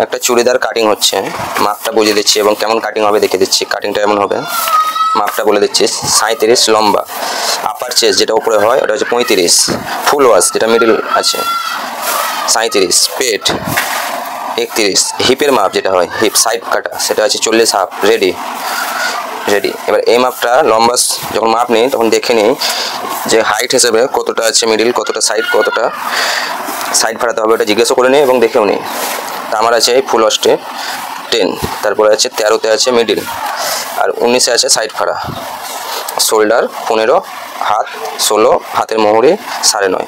একটা চুড়িদার কাটিং হচ্ছে, মাপটা বুঝিয়ে দিচ্ছি এবং কেমন কাটিং হবে দেখিয়ে দিচ্ছি। কাটিংটা এমন হবে, মাপটা বলে দিচ্ছি। 37 লম্বা, আপার চেস্ট যেটা উপরে হয় ওটা হচ্ছে 35, ফুল ওয়াশ যেটা মিডিল আছে 37, পেট 31, হিপের মাপ যেটা হয় হিপ সাইড কাটা সেটা হচ্ছে 40 হাফ রেডি। এবার এই মাপটা লম্বা যখন মাপ নিই তখন দেখে নিই যে হাইট হিসেবে কতটা আছে মিডিল, কতটা সাইড ফাড়াতে হবে ওটা জিজ্ঞাসা করে নিই এবং দেখেও নিই। তা আমার আছে ফুল ওয়াশটে 10, তারপরে আছে 13তে আছে মিডিল, আর 19-এ আছে সাইড ফাড়া। শোল্ডার 15, হাত 16, হাতের মোহরে 9.5।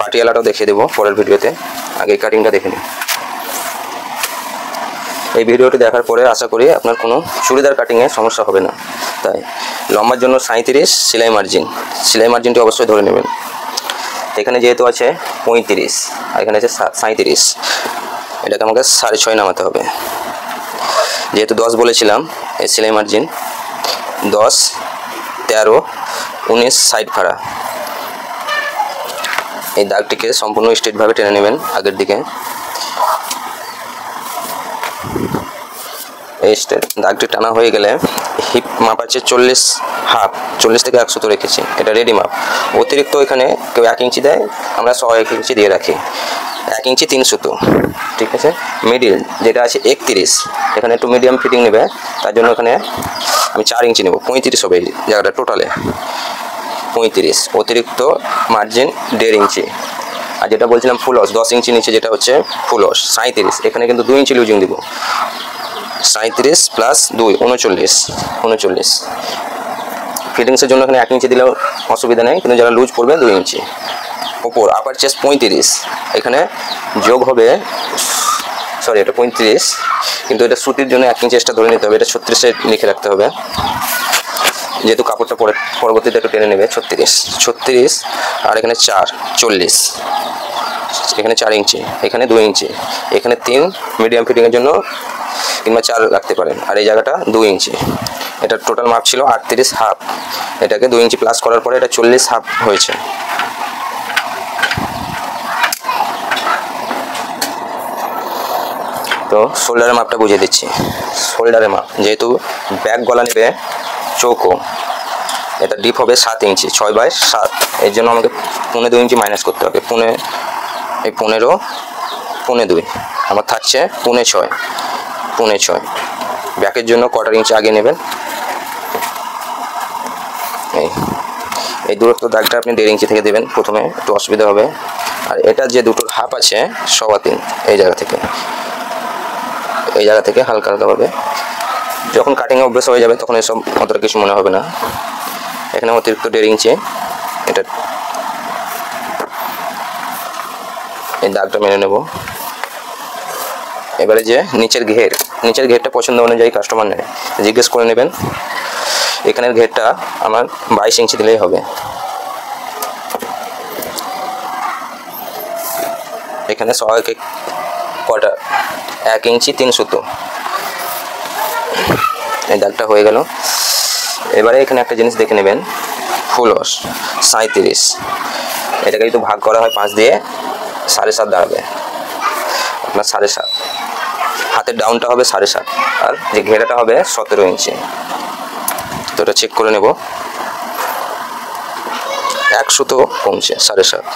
পাটিয়ালাটাও দেখিয়ে দেবো পরের ভিডিওতে, আগে কাটিংটা দেখে নিই। এই ভিডিওটি দেখার পরে আশা করি আপনার কোনো চুড়িদার কাটিংয়ে সমস্যা হবে না। তাই লম্বার জন্য 37 সেলাই মার্জিনটি অবশ্যই ধরে নেবেন। এখানে যেহেতু আছে 35 আর এখানে আছে 37, এটাকে আমাকে 6.5 নামাতে হবে। যেহেতু 10 বলেছিলাম, এই সেলাই মার্জিন 10, 13, 19 সাইড ফাড়া। এই দাগটিকে সম্পূর্ণ স্ট্রেটভাবে টেনে নেবেন আগের দিকে। এই দাগটি টানা হয়ে গেলে হিপ মাপ আছে 40 হাফ, 40 থেকে 1 সুতো রেখেছি, এটা রেডি মাপ। অতিরিক্ত এখানে কেউ 1 ইঞ্চি দেয়, আমরা 1 ইঞ্চি দিয়ে রাখি। 1 ইঞ্চি 3 সুতো, ঠিক আছে। মিডিল যেটা আছে 31, এখানে একটু মিডিয়াম ফিটিং নেবে, তার জন্য এখানে আমি 4 ইঞ্চি নেব, 35 হবে এই জায়গাটা টোটালে 35। অতিরিক্ত মার্জিন 1.5 ইঞ্চি। আর যেটা বলছিলাম ফুল ওয়াশ 10 ইঞ্চি নিচে যেটা হচ্ছে ফুল ওয়াশ 37, এখানে কিন্তু 2 ইঞ্চি লুজিং দিব। 37 প্লাস 2 39। ফিটিংসের জন্য এখানে 1 ইঞ্চি দিলেও অসুবিধা নেই, কিন্তু যারা লুজ পড়বে 2 ইঞ্চি। ওপর আপার চেস্ট 35, এখানে যোগ হবে, সরি এটা 35, কিন্তু এটা সুতির জন্য 1 ইঞ্চি এক্সট্রা ধরে নিতে হবে, এটা 36-এ লিখে রাখতে হবে, যেহেতু কাপড়টা পরবর্তীতে একটু টেনে নেবে। 36 আর এখানে 4, 40, এখানে 4 ইঞ্চি, এখানে 2 ইঞ্চি, এখানে 3 মিডিয়াম ফিটিংয়ের জন্য কিংবা 4 রাখতে পারেন, আর এই জায়গাটা 2 ইঞ্চি। এটা টোটাল মাপ ছিল 38 হাফ, এটাকে 2 ইঞ্চি প্লাস করার পরে এটা 40 হাফ হয়েছে। তো শোল্ডারের মাপটা বুঝিয়ে দিচ্ছি। শোল্ডারের মাপ যেহেতু ব্যাক গলা নেবে চৌকো, এটা ডিপ হবে 7 ইঞ্চি, 6/7, এর জন্য আমাকে 2.5 ইঞ্চি মাইনাস করতে হবে। 15.2 আমার থাকছে 6.5। ব্যাকের জন্য 1/4 ইঞ্চি আগে নেবেন। এই দূরত্ব দাগটা আপনি 1.5 ইঞ্চি থেকে দেবেন, প্রথমে একটু অসুবিধা হবে। আর এটা যে দুটোর হাফ আছে 3.25, এই জায়গা থেকে হালকা হালকাভাবে, যখন কাটিংয়ে অভ্যাস হয়ে যাবে তখন এসব অতটা কিছু মনে হবে না। এখানে অতিরিক্ত 1.5 ইঞ্চি, এটা এই দাগটা মেনে নেব। এবারে যে নিচের ঘেরটা পছন্দ অনুযায়ী কাস্টমার নেয়, জিজ্ঞেস করে নেবেন। এখানের ঘেরটা আমার 22 ইঞ্চি দিলেই হবে। এখানে 1 ইঞ্চি 3 সুতো, এই দাগটা হয়ে গেল। এবারে এখানে একটা জিনিস দেখে নেবেন, ফুল ওয়াশ 37, এটাকে যদি ভাগ করা হয় 5 দিয়ে 7.5 দাঁড়াবে আপনার 7.5। হাতের ডাউনটা হবে 7.5, আর যে ঘেরাটা হবে 17 ইঞ্চি। তো এটা চেক করে নেব, 1 সুতো কমছে 7.5।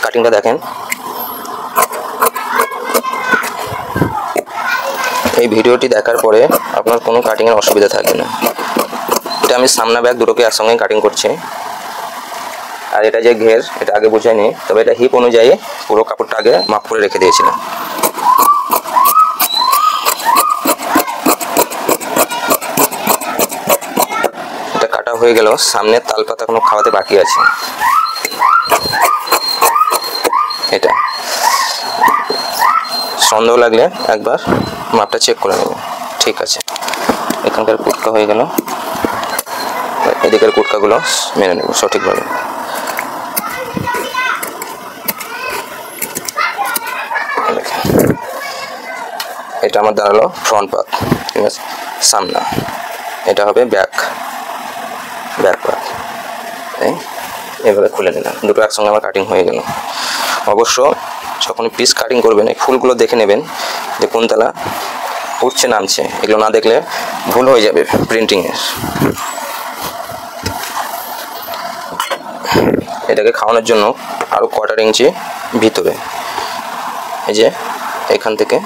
কাটিংটা দেখেন। এই ভিডিওটি দেখার পরে আপনার কোনো কাটিংয়ের অসুবিধা থাকবে না। এটা আমি সামনা ব্যাক দুটোকে একসঙ্গে কাটিং করছি। আর এটা যে ঘের, এটা আগে বুঝাইনি, তবে এটা হিপ অনুযায়ী পুরো কাপড়টা আগে মাপ করে রেখে দিয়েছিলাম। এটা কাটা হয়ে গেল, সামনের তালপাতা কোনো খাওয়াতে বাকি আছে। এটা সন্দেহ লাগলে একবার মাপটা চেক করে নেবেন। ঠিক আছে, এখানকার কুটকা হয়ে গেল, এদিকের কুটকাগুলো মেনে নেব সঠিকভাবে। এটা আমার দাঁড়ালো ফ্রন্ট পার্ট, ঠিক আছে। সামনা এটা হবে ব্যাক পার্ট, এভাবে খুলে নিলাম, দুটো একসঙ্গে আমার কাটিং হয়ে গেল। অবশ্য যখন পিস কাটিং করবেন এই ফুলগুলো দেখে নেবেন যে কোন তালা উঠছে নামছে, এগুলো না দেখলে ভুল হয়ে যাবে প্রিন্টিংয়ের। এটাকে খাওয়ানোর জন্য আরও 1/4 ইঞ্চি ভিতরে, এই যে এখান থেকে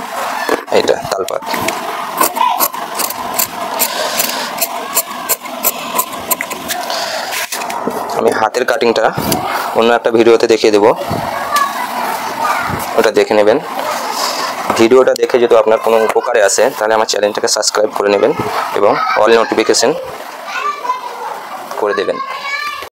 এটা তালপাত। আমি হাতের কাটিংটা অন্য একটা ভিডিওতে দেখিয়ে দেব, ওটা দেখে নেবেন। ভিডিওটা দেখে যদি আপনার কোনো উপকারে আসে তাহলে আমার চ্যানেলটাকে সাবস্ক্রাইব করে নেবেন এবং অল নোটিফিকেশন করে দেবেন।